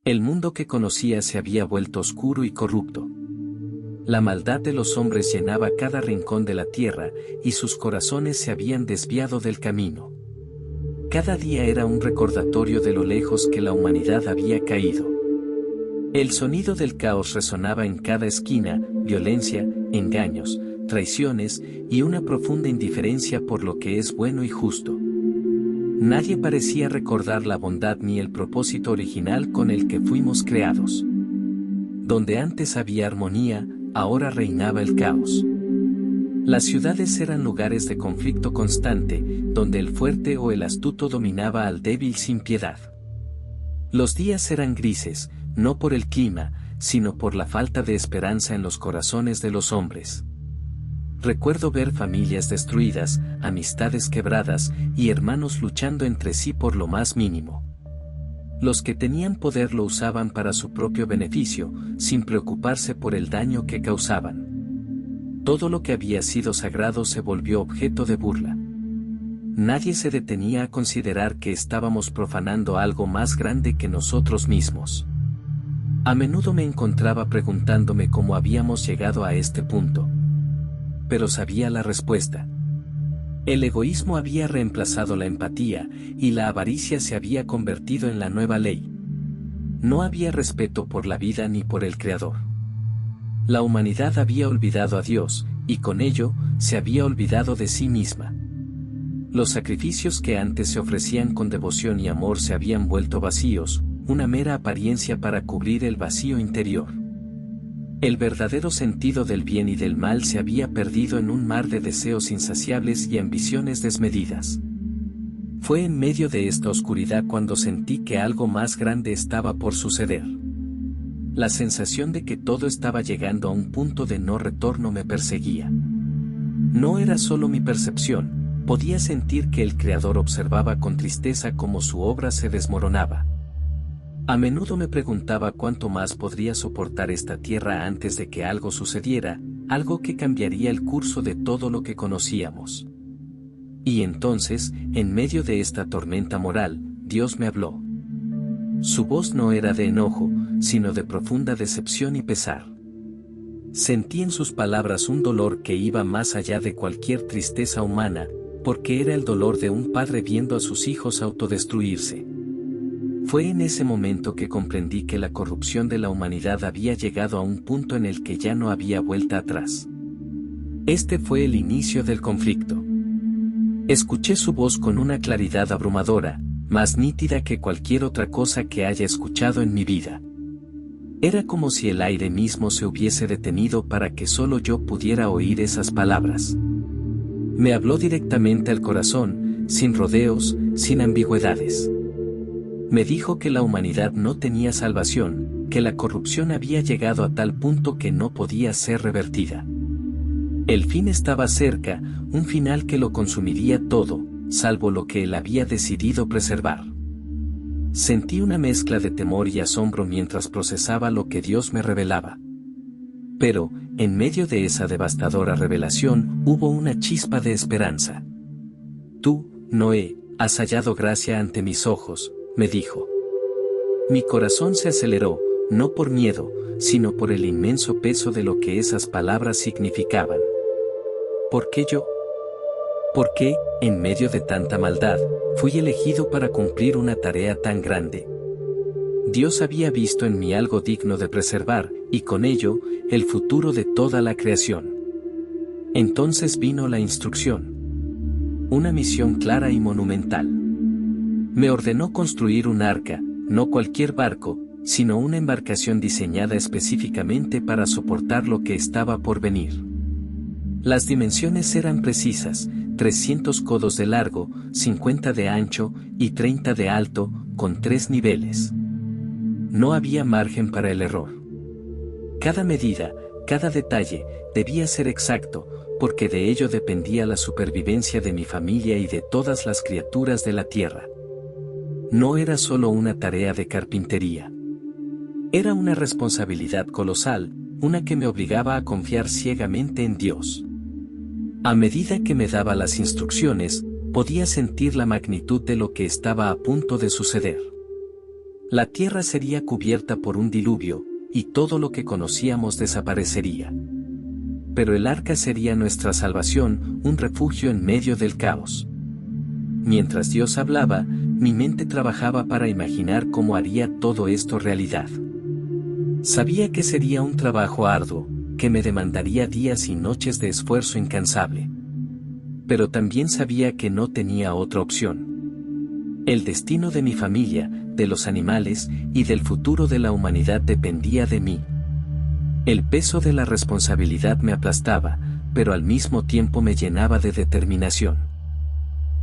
El mundo que conocía se había vuelto oscuro y corrupto. La maldad de los hombres llenaba cada rincón de la tierra, y sus corazones se habían desviado del camino. Cada día era un recordatorio de lo lejos que la humanidad había caído. El sonido del caos resonaba en cada esquina: violencia, engaños, traiciones y una profunda indiferencia por lo que es bueno y justo. Nadie parecía recordar la bondad ni el propósito original con el que fuimos creados. Donde antes había armonía, ahora reinaba el caos. Las ciudades eran lugares de conflicto constante, donde el fuerte o el astuto dominaba al débil sin piedad. Los días eran grises, no por el clima, sino por la falta de esperanza en los corazones de los hombres. Recuerdo ver familias destruidas, amistades quebradas y hermanos luchando entre sí por lo más mínimo. Los que tenían poder lo usaban para su propio beneficio, sin preocuparse por el daño que causaban. Todo lo que había sido sagrado se volvió objeto de burla. Nadie se detenía a considerar que estábamos profanando algo más grande que nosotros mismos. A menudo me encontraba preguntándome cómo habíamos llegado a este punto. Pero sabía la respuesta. El egoísmo había reemplazado la empatía, y la avaricia se había convertido en la nueva ley. No había respeto por la vida ni por el Creador. La humanidad había olvidado a Dios, y con ello, se había olvidado de sí misma. Los sacrificios que antes se ofrecían con devoción y amor se habían vuelto vacíos, una mera apariencia para cubrir el vacío interior. El verdadero sentido del bien y del mal se había perdido en un mar de deseos insaciables y ambiciones desmedidas. Fue en medio de esta oscuridad cuando sentí que algo más grande estaba por suceder. La sensación de que todo estaba llegando a un punto de no retorno me perseguía. No era solo mi percepción, podía sentir que el Creador observaba con tristeza cómo su obra se desmoronaba. A menudo me preguntaba cuánto más podría soportar esta tierra antes de que algo sucediera, algo que cambiaría el curso de todo lo que conocíamos. Y entonces, en medio de esta tormenta moral, Dios me habló. Su voz no era de enojo, sino de profunda decepción y pesar. Sentí en sus palabras un dolor que iba más allá de cualquier tristeza humana, porque era el dolor de un padre viendo a sus hijos autodestruirse. Fue en ese momento que comprendí que la corrupción de la humanidad había llegado a un punto en el que ya no había vuelta atrás. Este fue el inicio del conflicto. Escuché su voz con una claridad abrumadora, más nítida que cualquier otra cosa que haya escuchado en mi vida. Era como si el aire mismo se hubiese detenido para que solo yo pudiera oír esas palabras. Me habló directamente al corazón, sin rodeos, sin ambigüedades. Me dijo que la humanidad no tenía salvación, que la corrupción había llegado a tal punto que no podía ser revertida. El fin estaba cerca, un final que lo consumiría todo, salvo lo que él había decidido preservar. Sentí una mezcla de temor y asombro mientras procesaba lo que Dios me revelaba. Pero, en medio de esa devastadora revelación, hubo una chispa de esperanza. Tú, Noé, has hallado gracia ante mis ojos, me dijo. Mi corazón se aceleró, no por miedo, sino por el inmenso peso de lo que esas palabras significaban. ¿Por qué yo? ¿Por qué, en medio de tanta maldad, fui elegido para cumplir una tarea tan grande? Dios había visto en mí algo digno de preservar, y con ello, el futuro de toda la creación. Entonces vino la instrucción. Una misión clara y monumental. Me ordenó construir un arca, no cualquier barco, sino una embarcación diseñada específicamente para soportar lo que estaba por venir. Las dimensiones eran precisas: 300 codos de largo, 50 de ancho y 30 de alto, con 3 niveles. No había margen para el error. Cada medida, cada detalle, debía ser exacto, porque de ello dependía la supervivencia de mi familia y de todas las criaturas de la tierra. No era solo una tarea de carpintería. Era una responsabilidad colosal, una que me obligaba a confiar ciegamente en Dios. A medida que me daba las instrucciones, podía sentir la magnitud de lo que estaba a punto de suceder. La tierra sería cubierta por un diluvio, y todo lo que conocíamos desaparecería. Pero el arca sería nuestra salvación, un refugio en medio del caos. Mientras Dios hablaba, mi mente trabajaba para imaginar cómo haría todo esto realidad. Sabía que sería un trabajo arduo, que me demandaría días y noches de esfuerzo incansable. Pero también sabía que no tenía otra opción. El destino de mi familia, de los animales y del futuro de la humanidad dependía de mí. El peso de la responsabilidad me aplastaba, pero al mismo tiempo me llenaba de determinación.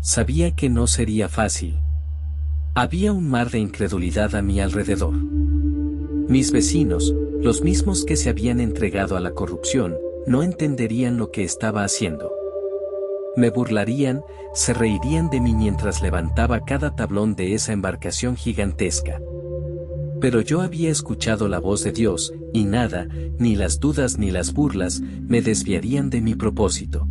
Sabía que no sería fácil. Había un mar de incredulidad a mi alrededor. Mis vecinos, los mismos que se habían entregado a la corrupción, no entenderían lo que estaba haciendo. Me burlarían, se reirían de mí mientras levantaba cada tablón de esa embarcación gigantesca. Pero yo había escuchado la voz de Dios, y nada, ni las dudas ni las burlas, me desviarían de mi propósito.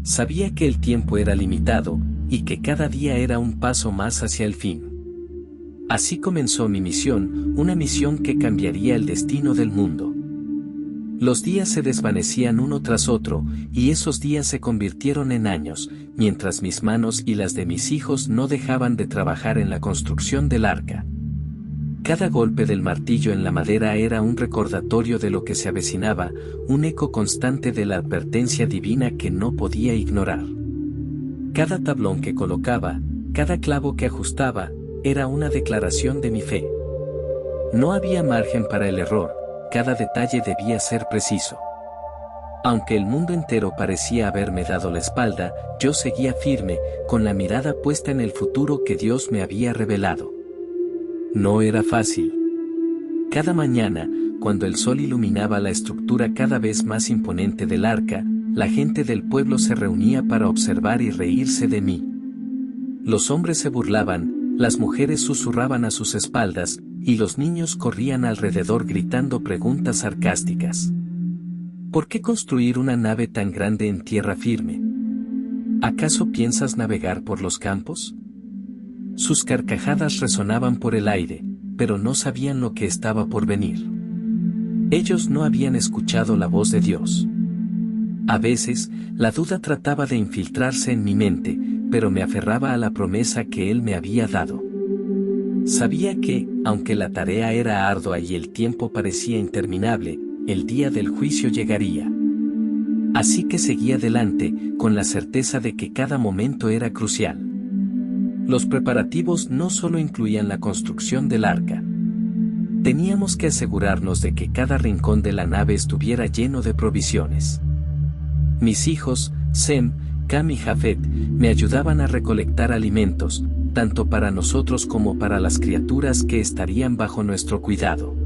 Sabía que el tiempo era limitado, y que cada día era un paso más hacia el fin. Así comenzó mi misión, una misión que cambiaría el destino del mundo. Los días se desvanecían uno tras otro, y esos días se convirtieron en años, mientras mis manos y las de mis hijos no dejaban de trabajar en la construcción del arca. Cada golpe del martillo en la madera era un recordatorio de lo que se avecinaba, un eco constante de la advertencia divina que no podía ignorar. Cada tablón que colocaba, cada clavo que ajustaba, era una declaración de mi fe. No había margen para el error, cada detalle debía ser preciso. Aunque el mundo entero parecía haberme dado la espalda, yo seguía firme, con la mirada puesta en el futuro que Dios me había revelado. No era fácil. Cada mañana, cuando el sol iluminaba la estructura cada vez más imponente del arca, la gente del pueblo se reunía para observar y reírse de mí. Los hombres se burlaban, las mujeres susurraban a sus espaldas, y los niños corrían alrededor gritando preguntas sarcásticas. ¿Por qué construir una nave tan grande en tierra firme? ¿Acaso piensas navegar por los campos? Sus carcajadas resonaban por el aire, pero no sabían lo que estaba por venir. Ellos no habían escuchado la voz de Dios. A veces, la duda trataba de infiltrarse en mi mente, pero me aferraba a la promesa que Él me había dado. Sabía que, aunque la tarea era ardua y el tiempo parecía interminable, el día del juicio llegaría. Así que seguí adelante, con la certeza de que cada momento era crucial. Los preparativos no solo incluían la construcción del arca. Teníamos que asegurarnos de que cada rincón de la nave estuviera lleno de provisiones. Mis hijos, Sem, Cam y Jafet, me ayudaban a recolectar alimentos, tanto para nosotros como para las criaturas que estarían bajo nuestro cuidado.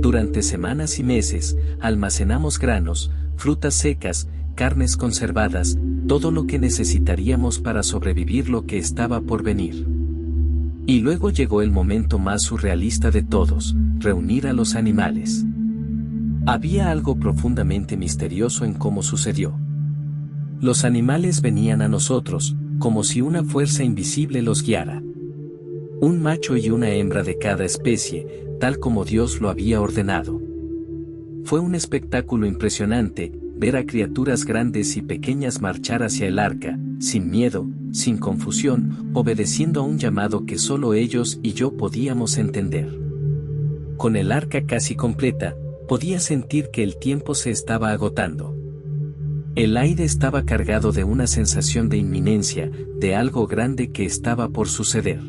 Durante semanas y meses, almacenamos granos, frutas secas, carnes conservadas, todo lo que necesitaríamos para sobrevivir lo que estaba por venir. Y luego llegó el momento más surrealista de todos, reunir a los animales. Había algo profundamente misterioso en cómo sucedió. Los animales venían a nosotros, como si una fuerza invisible los guiara. Un macho y una hembra de cada especie, tal como Dios lo había ordenado. Fue un espectáculo impresionante, ver a criaturas grandes y pequeñas marchar hacia el arca, sin miedo, sin confusión, obedeciendo a un llamado que solo ellos y yo podíamos entender. Con el arca casi completa, podía sentir que el tiempo se estaba agotando. El aire estaba cargado de una sensación de inminencia, de algo grande que estaba por suceder.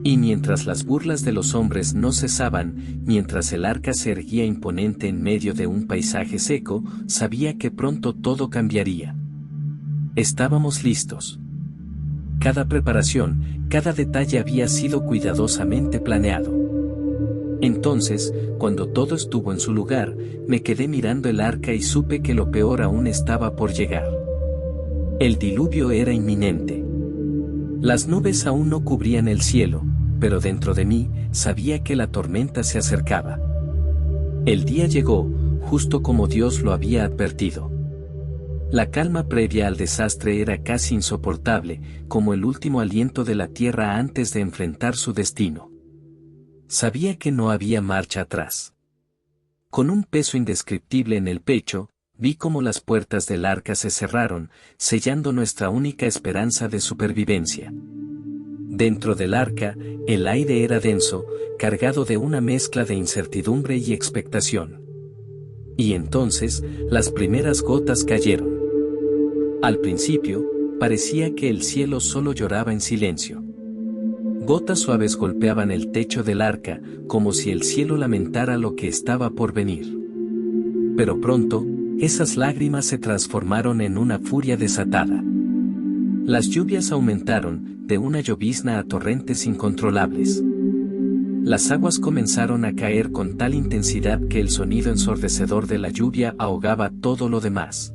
Y mientras las burlas de los hombres no cesaban, mientras el arca se erguía imponente en medio de un paisaje seco, sabía que pronto todo cambiaría. Estábamos listos. Cada preparación, cada detalle había sido cuidadosamente planeado. Entonces, cuando todo estuvo en su lugar, me quedé mirando el arca y supe que lo peor aún estaba por llegar. El diluvio era inminente. Las nubes aún no cubrían el cielo, pero dentro de mí, sabía que la tormenta se acercaba. El día llegó, justo como Dios lo había advertido. La calma previa al desastre era casi insoportable, como el último aliento de la tierra antes de enfrentar su destino. Sabía que no había marcha atrás. Con un peso indescriptible en el pecho, vi cómo las puertas del arca se cerraron, sellando nuestra única esperanza de supervivencia. Dentro del arca, el aire era denso, cargado de una mezcla de incertidumbre y expectación. Y entonces, las primeras gotas cayeron. Al principio, parecía que el cielo solo lloraba en silencio. Gotas suaves golpeaban el techo del arca, como si el cielo lamentara lo que estaba por venir. Pero pronto, esas lágrimas se transformaron en una furia desatada. Las lluvias aumentaron, de una llovizna a torrentes incontrolables. Las aguas comenzaron a caer con tal intensidad que el sonido ensordecedor de la lluvia ahogaba todo lo demás.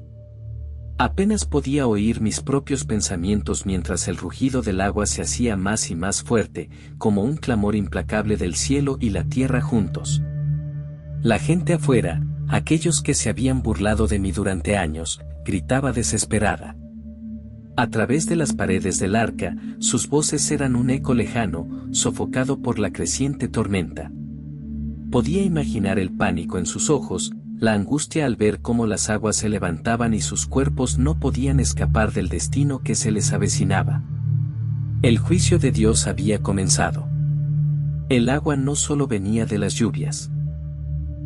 Apenas podía oír mis propios pensamientos mientras el rugido del agua se hacía más y más fuerte, como un clamor implacable del cielo y la tierra juntos. La gente afuera, aquellos que se habían burlado de mí durante años, gritaba desesperada. A través de las paredes del arca, sus voces eran un eco lejano, sofocado por la creciente tormenta. Podía imaginar el pánico en sus ojos, la angustia al ver cómo las aguas se levantaban y sus cuerpos no podían escapar del destino que se les avecinaba. El juicio de Dios había comenzado. El agua no solo venía de las lluvias.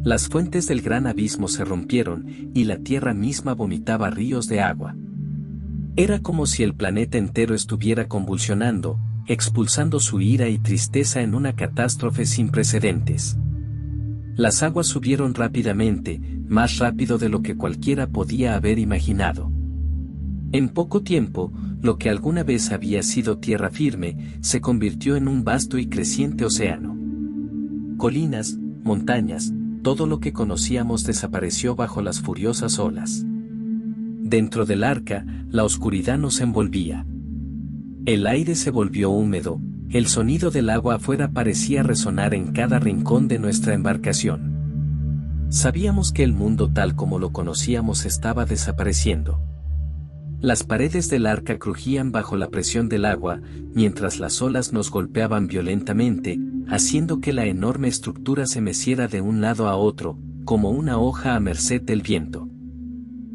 Las fuentes del gran abismo se rompieron, y la tierra misma vomitaba ríos de agua. Era como si el planeta entero estuviera convulsionando, expulsando su ira y tristeza en una catástrofe sin precedentes. Las aguas subieron rápidamente, más rápido de lo que cualquiera podía haber imaginado. En poco tiempo, lo que alguna vez había sido tierra firme, se convirtió en un vasto y creciente océano. Colinas, montañas, todo lo que conocíamos desapareció bajo las furiosas olas. Dentro del arca, la oscuridad nos envolvía. El aire se volvió húmedo, el sonido del agua afuera parecía resonar en cada rincón de nuestra embarcación. Sabíamos que el mundo tal como lo conocíamos estaba desapareciendo. Las paredes del arca crujían bajo la presión del agua, mientras las olas nos golpeaban violentamente, haciendo que la enorme estructura se meciera de un lado a otro, como una hoja a merced del viento.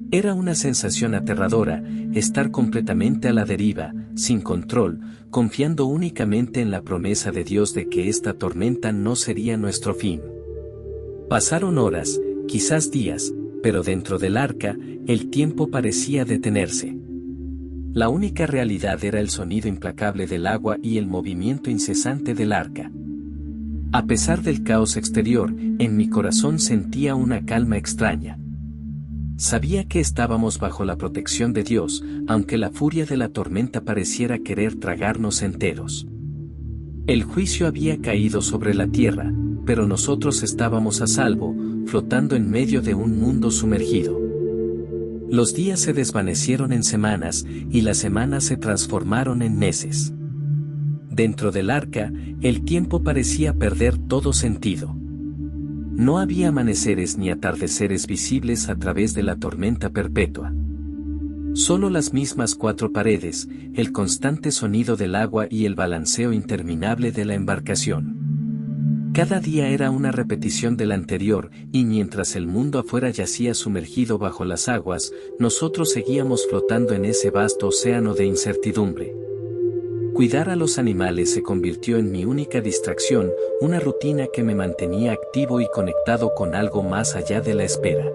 Era una sensación aterradora, estar completamente a la deriva, sin control, confiando únicamente en la promesa de Dios de que esta tormenta no sería nuestro fin. Pasaron horas, quizás días, pero dentro del arca, el tiempo parecía detenerse. La única realidad era el sonido implacable del agua y el movimiento incesante del arca. A pesar del caos exterior, en mi corazón sentía una calma extraña. Sabía que estábamos bajo la protección de Dios, aunque la furia de la tormenta pareciera querer tragarnos enteros. El juicio había caído sobre la tierra, pero nosotros estábamos a salvo, flotando en medio de un mundo sumergido. Los días se desvanecieron en semanas, y las semanas se transformaron en meses. Dentro del arca, el tiempo parecía perder todo sentido. No había amaneceres ni atardeceres visibles a través de la tormenta perpetua. Solo las mismas cuatro paredes, el constante sonido del agua y el balanceo interminable de la embarcación. Cada día era una repetición del anterior, y mientras el mundo afuera yacía sumergido bajo las aguas, nosotros seguíamos flotando en ese vasto océano de incertidumbre. Cuidar a los animales se convirtió en mi única distracción, una rutina que me mantenía activo y conectado con algo más allá de la espera.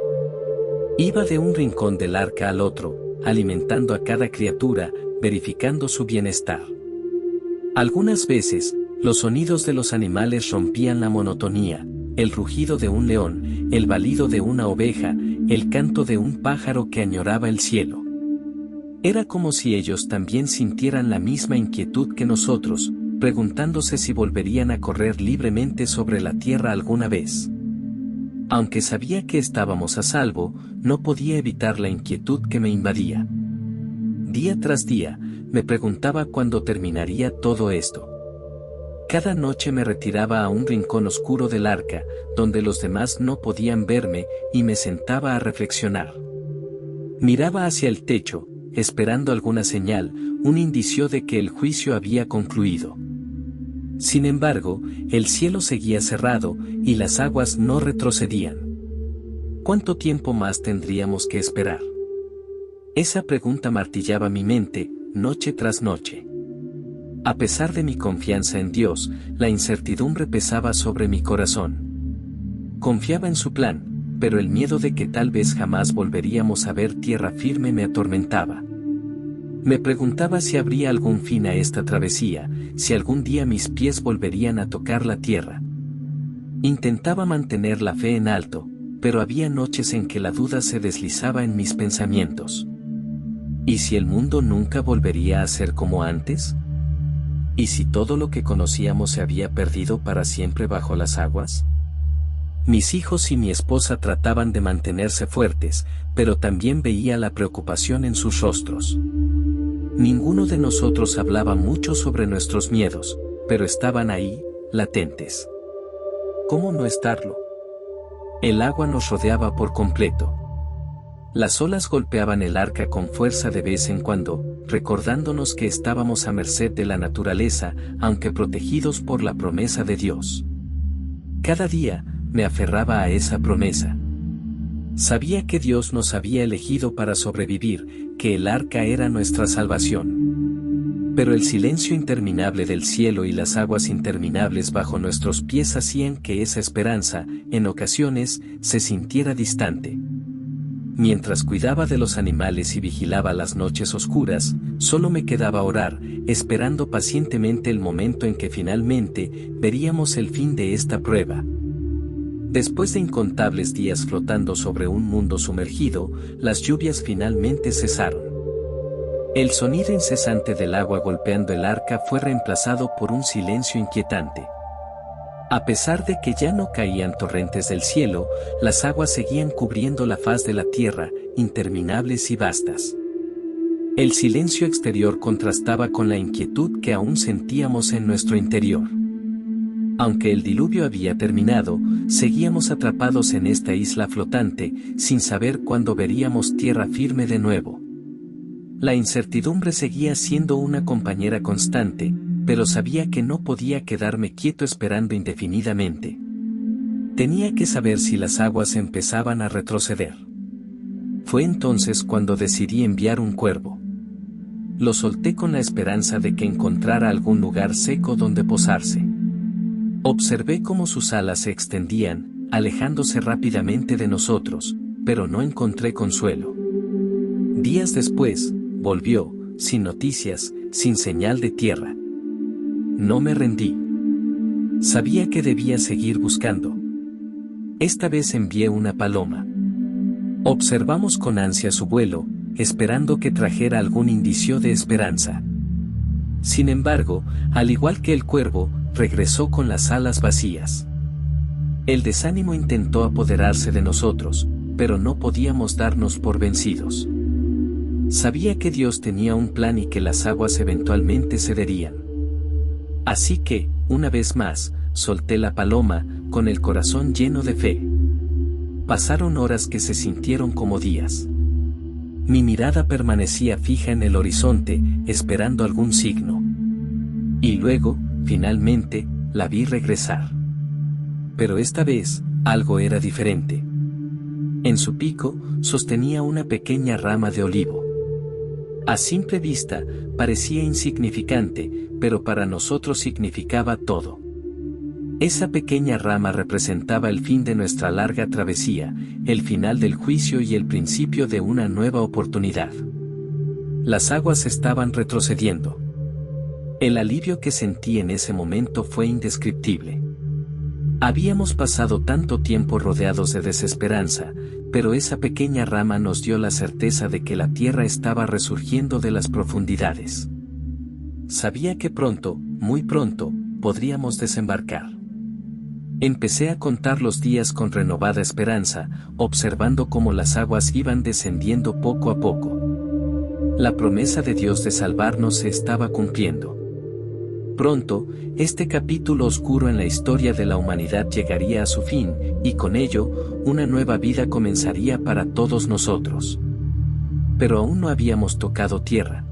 Iba de un rincón del arca al otro, alimentando a cada criatura, verificando su bienestar. Algunas veces, los sonidos de los animales rompían la monotonía, el rugido de un león, el balido de una oveja, el canto de un pájaro que añoraba el cielo. Era como si ellos también sintieran la misma inquietud que nosotros, preguntándose si volverían a correr libremente sobre la tierra alguna vez. Aunque sabía que estábamos a salvo, no podía evitar la inquietud que me invadía. Día tras día, me preguntaba cuándo terminaría todo esto. Cada noche me retiraba a un rincón oscuro del arca, donde los demás no podían verme, y me sentaba a reflexionar. Miraba hacia el techo, esperando alguna señal, un indicio de que el juicio había concluido. Sin embargo, el cielo seguía cerrado y las aguas no retrocedían. ¿Cuánto tiempo más tendríamos que esperar? Esa pregunta martillaba mi mente, noche tras noche. A pesar de mi confianza en Dios, la incertidumbre pesaba sobre mi corazón. Confiaba en su plan, pero el miedo de que tal vez jamás volveríamos a ver tierra firme me atormentaba. Me preguntaba si habría algún fin a esta travesía, si algún día mis pies volverían a tocar la tierra. Intentaba mantener la fe en alto, pero había noches en que la duda se deslizaba en mis pensamientos. ¿Y si el mundo nunca volvería a ser como antes? ¿Y si todo lo que conocíamos se había perdido para siempre bajo las aguas? Mis hijos y mi esposa trataban de mantenerse fuertes, pero también veía la preocupación en sus rostros. Ninguno de nosotros hablaba mucho sobre nuestros miedos, pero estaban ahí, latentes. ¿Cómo no estarlo? El agua nos rodeaba por completo. Las olas golpeaban el arca con fuerza de vez en cuando, recordándonos que estábamos a merced de la naturaleza, aunque protegidos por la promesa de Dios. Cada día, me aferraba a esa promesa. Sabía que Dios nos había elegido para sobrevivir, que el arca era nuestra salvación. Pero el silencio interminable del cielo y las aguas interminables bajo nuestros pies hacían que esa esperanza, en ocasiones, se sintiera distante. Mientras cuidaba de los animales y vigilaba las noches oscuras, solo me quedaba orar, esperando pacientemente el momento en que finalmente veríamos el fin de esta prueba. Después de incontables días flotando sobre un mundo sumergido, las lluvias finalmente cesaron. El sonido incesante del agua golpeando el arca fue reemplazado por un silencio inquietante. A pesar de que ya no caían torrentes del cielo, las aguas seguían cubriendo la faz de la tierra, interminables y vastas. El silencio exterior contrastaba con la inquietud que aún sentíamos en nuestro interior. Aunque el diluvio había terminado, seguíamos atrapados en esta isla flotante, sin saber cuándo veríamos tierra firme de nuevo. La incertidumbre seguía siendo una compañera constante, pero sabía que no podía quedarme quieto esperando indefinidamente. Tenía que saber si las aguas empezaban a retroceder. Fue entonces cuando decidí enviar un cuervo. Lo solté con la esperanza de que encontrara algún lugar seco donde posarse. Observé cómo sus alas se extendían, alejándose rápidamente de nosotros, pero no encontré consuelo. Días después, volvió, sin noticias, sin señal de tierra. No me rendí. Sabía que debía seguir buscando. Esta vez envié una paloma. Observamos con ansia su vuelo, esperando que trajera algún indicio de esperanza. Sin embargo, al igual que el cuervo, regresó con las alas vacías. El desánimo intentó apoderarse de nosotros, pero no podíamos darnos por vencidos. Sabía que Dios tenía un plan y que las aguas eventualmente cederían. Así que, una vez más, solté la paloma, con el corazón lleno de fe. Pasaron horas que se sintieron como días. Mi mirada permanecía fija en el horizonte, esperando algún signo. Y luego, finalmente, la vi regresar. Pero esta vez, algo era diferente. En su pico, sostenía una pequeña rama de olivo. A simple vista, parecía insignificante, pero para nosotros significaba todo. Esa pequeña rama representaba el fin de nuestra larga travesía, el final del juicio y el principio de una nueva oportunidad. Las aguas estaban retrocediendo. El alivio que sentí en ese momento fue indescriptible. Habíamos pasado tanto tiempo rodeados de desesperanza, pero esa pequeña rama nos dio la certeza de que la tierra estaba resurgiendo de las profundidades. Sabía que pronto, muy pronto, podríamos desembarcar. Empecé a contar los días con renovada esperanza, observando cómo las aguas iban descendiendo poco a poco. La promesa de Dios de salvarnos se estaba cumpliendo. Pronto, este capítulo oscuro en la historia de la humanidad llegaría a su fin, y con ello, una nueva vida comenzaría para todos nosotros. Pero aún no habíamos tocado tierra.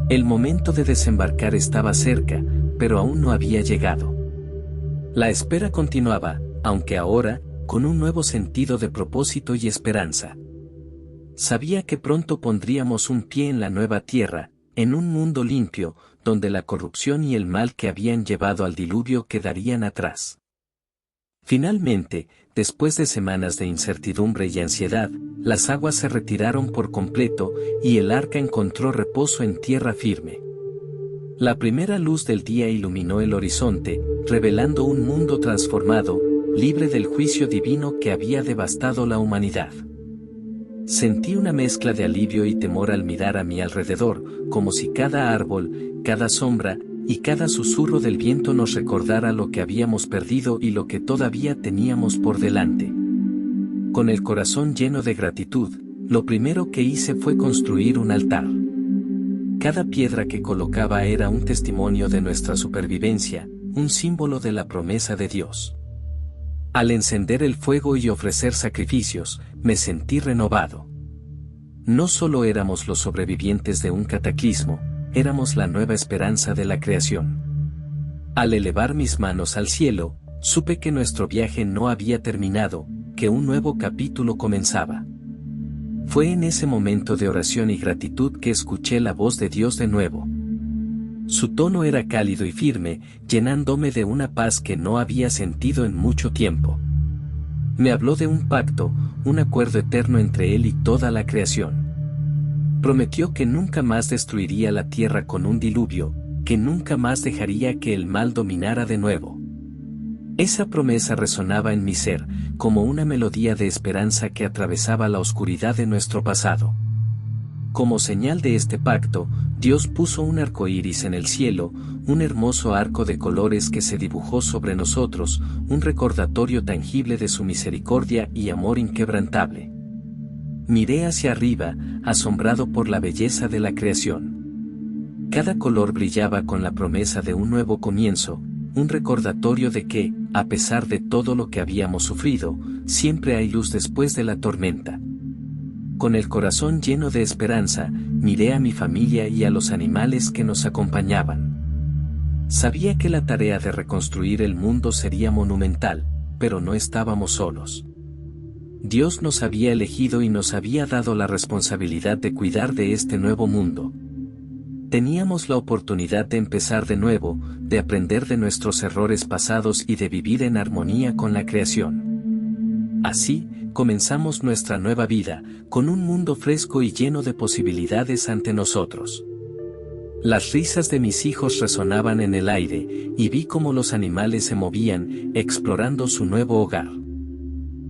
El momento de desembarcar estaba cerca, pero aún no había llegado. La espera continuaba, aunque ahora, con un nuevo sentido de propósito y esperanza. Sabía que pronto pondríamos un pie en la nueva tierra, en un mundo limpio, donde la corrupción y el mal que habían llevado al diluvio quedarían atrás. Finalmente, después de semanas de incertidumbre y ansiedad, las aguas se retiraron por completo y el arca encontró reposo en tierra firme. La primera luz del día iluminó el horizonte, revelando un mundo transformado, libre del juicio divino que había devastado la humanidad. Sentí una mezcla de alivio y temor al mirar a mi alrededor, como si cada árbol, cada sombra y cada susurro del viento nos recordara lo que habíamos perdido y lo que todavía teníamos por delante. Con el corazón lleno de gratitud, lo primero que hice fue construir un altar. Cada piedra que colocaba era un testimonio de nuestra supervivencia, un símbolo de la promesa de Dios. Al encender el fuego y ofrecer sacrificios, me sentí renovado. No solo éramos los sobrevivientes de un cataclismo, éramos la nueva esperanza de la creación. Al elevar mis manos al cielo, supe que nuestro viaje no había terminado, que un nuevo capítulo comenzaba. Fue en ese momento de oración y gratitud que escuché la voz de Dios de nuevo. Su tono era cálido y firme, llenándome de una paz que no había sentido en mucho tiempo. Me habló de un pacto, un acuerdo eterno entre Él y toda la creación. Prometió que nunca más destruiría la tierra con un diluvio, que nunca más dejaría que el mal dominara de nuevo. Esa promesa resonaba en mi ser, como una melodía de esperanza que atravesaba la oscuridad de nuestro pasado. Como señal de este pacto, Dios puso un arco iris en el cielo, un hermoso arco de colores que se dibujó sobre nosotros, un recordatorio tangible de su misericordia y amor inquebrantable. Miré hacia arriba, asombrado por la belleza de la creación. Cada color brillaba con la promesa de un nuevo comienzo, un recordatorio de que, a pesar de todo lo que habíamos sufrido, siempre hay luz después de la tormenta. Con el corazón lleno de esperanza, miré a mi familia y a los animales que nos acompañaban. Sabía que la tarea de reconstruir el mundo sería monumental, pero no estábamos solos. Dios nos había elegido y nos había dado la responsabilidad de cuidar de este nuevo mundo. Teníamos la oportunidad de empezar de nuevo, de aprender de nuestros errores pasados y de vivir en armonía con la creación. Así, comenzamos nuestra nueva vida, con un mundo fresco y lleno de posibilidades ante nosotros. Las risas de mis hijos resonaban en el aire, y vi cómo los animales se movían, explorando su nuevo hogar.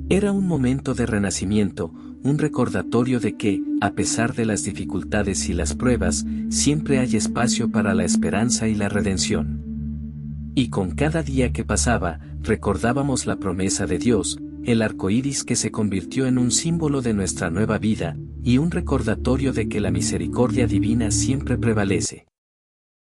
Era un momento de renacimiento, un recordatorio de que, a pesar de las dificultades y las pruebas, siempre hay espacio para la esperanza y la redención. Y con cada día que pasaba, recordábamos la promesa de Dios, el arco iris que se convirtió en un símbolo de nuestra nueva vida, y un recordatorio de que la misericordia divina siempre prevalece.